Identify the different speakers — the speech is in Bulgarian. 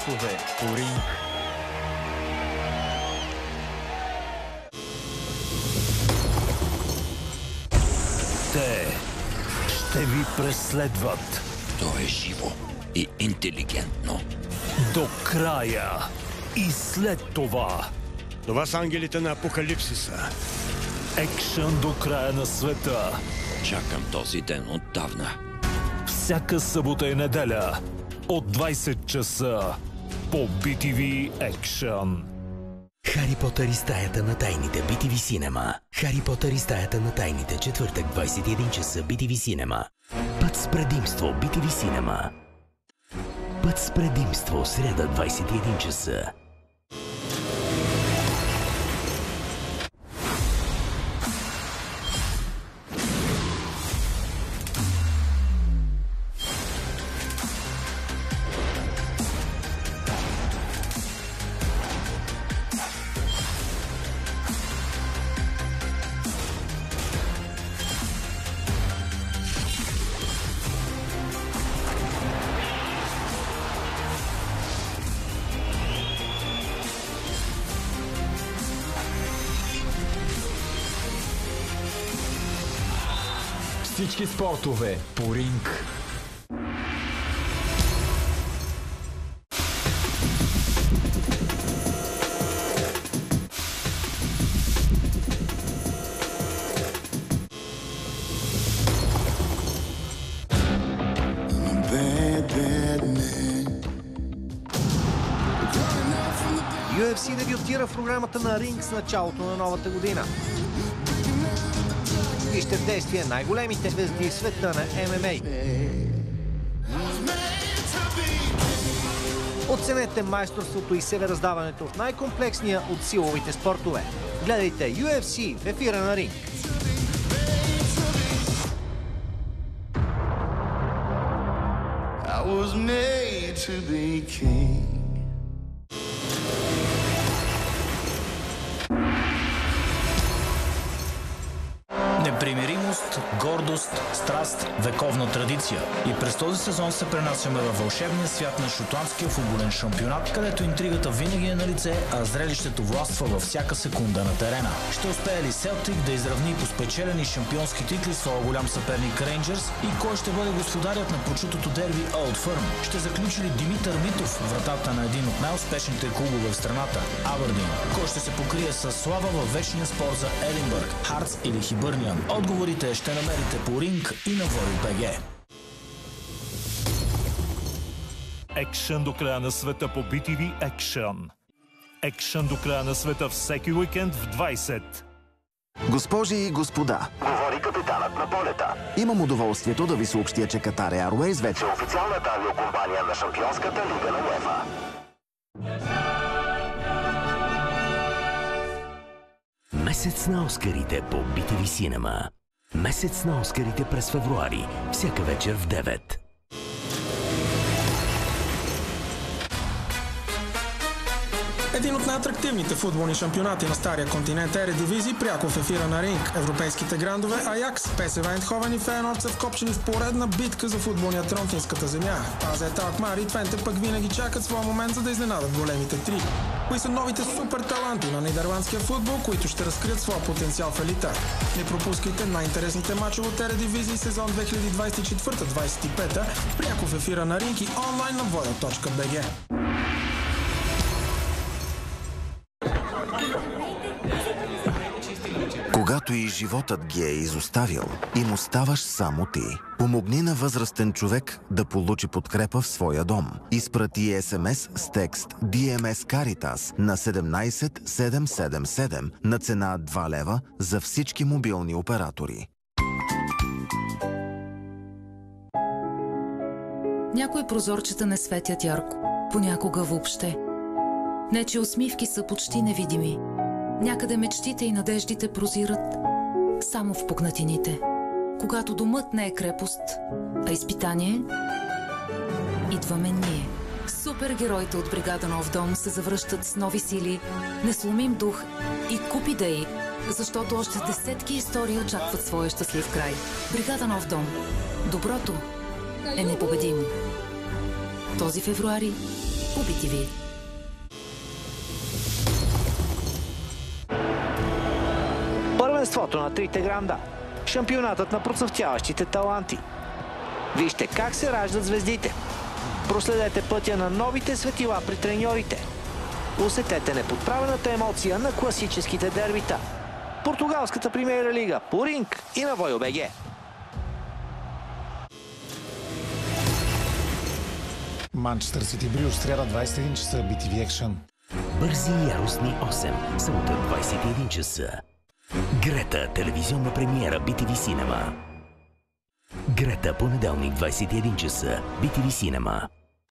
Speaker 1: спортове по ринг.
Speaker 2: Те ще ви преследват.
Speaker 3: То е живо и интелигентно.
Speaker 2: До края. И след това.
Speaker 4: Това са ангелите на Апокалипсиса.
Speaker 2: Екшън до края на света.
Speaker 3: Чакам този ден отдавна.
Speaker 2: Всяка събота и неделя от 20 часа по BTV Action.
Speaker 5: Хари Потър и стаята на тайните, BTV Синема. Хари Потър и стаята на тайните, четвъртък 21 часа, BTV Синема. Път с предимство, BTV Синема. Път с предимство, сряда 21 часа.
Speaker 1: Всички спортове по ринг.
Speaker 6: UFC дебютира в програмата на Ринг с началото на новата година. Вижте в действие най-големите звезди в света на ММА. Оценете майсторството и себераздаването в най-комплексния от силовите спортове. Гледайте UFC в ефира на Ринг.
Speaker 7: Непримиримост, гордост, страст, вековна традиция. И през този сезон се пренасяме във вълшебния свят на шотландския футболен шампионат, където интригата винаги е на лице, а зрелището властва във всяка секунда на терена. Ще успее ли Селтик да изравни по спечелени шампионски титли своя голям съперник Рейнджърс и кой ще бъде господарят на прочутото дерби Олд Фърм? Ще заключи ли Димитър Митов вратата на един от най-успешните клубове в страната – Абърдин? Кой ще се покрие с слава във вечния спор за Единбърг, Хартс или Хибърниан? Отговорите ще намерите по Ринг и на Vory.bg.
Speaker 2: Екшън до края на света по BTV Action. Екшън до края на света всеки уикенд в 20.
Speaker 8: Госпожи и господа,
Speaker 9: говори капитанът на полета.
Speaker 8: Имам удоволствието да ви съобщя, че Катар Airways вече
Speaker 9: е официалната авиокомпания на Шампионската лига на УЕФА.
Speaker 5: Месец на Оскарите по BTV Синема. Месец на Оскарите през февруари. Всяка вечер в 9.
Speaker 10: Един от най-атрактивните футболни шампионати на Стария континент Ередивизия, пряко в ефира на Ринг. Европейските грандове Аякс, ПСВ Айндховен и Фейнорд са вкопчени в поредна битка за футболния трон в финската земя. АЗ Алкмар и Твенте пък винаги чакат своя момент, за да изненадат големите три. Кои са новите супер таланти на нидерландския футбол, които ще разкрият своя потенциал в елита? Не пропускайте най-интересните мачове от Ередивизия сезон 2024-25, пряко в ефира на Ринг и онлайн на voyo.bg.
Speaker 8: Когато и животът ги е изоставил, им оставаш само ти. Помогни на възрастен човек да получи подкрепа в своя дом. Изпрати СМС с текст DMS Caritas на 17777 на цена 2 лева за всички мобилни оператори.
Speaker 11: Някои прозорчета не светят ярко, понякога въобще. Нечи усмивки са почти невидими. Някъде мечтите и надеждите прозират само в пукнатините. Когато домът не е крепост, а изпитание, идваме ние. Супергероите от бригада Нов дом се завръщат с нови сили, несломим дух и куп идеи, защото още десетки истории очакват своя щастлив край. Бригада Нов дом. Доброто е непобедимо. Този февруари по BTV.
Speaker 6: Първенството на трите гранда. Шампионатът на процъфтяващите таланти. Вижте как се раждат звездите. Проследете пътя на новите светила при треньорите. Усетете неподправената емоция на класическите дербита. Португалската премиера лига по Ринг и на Войо.бг.
Speaker 12: Манчестър Сити Брюж, сряда 21 часа, BTV Action.
Speaker 5: Бързи и яростни 8, събота 21 часа. Грета, телевизионна премиера BTV Cinema. Грета, понеделник 21 часа, BTV Cinema.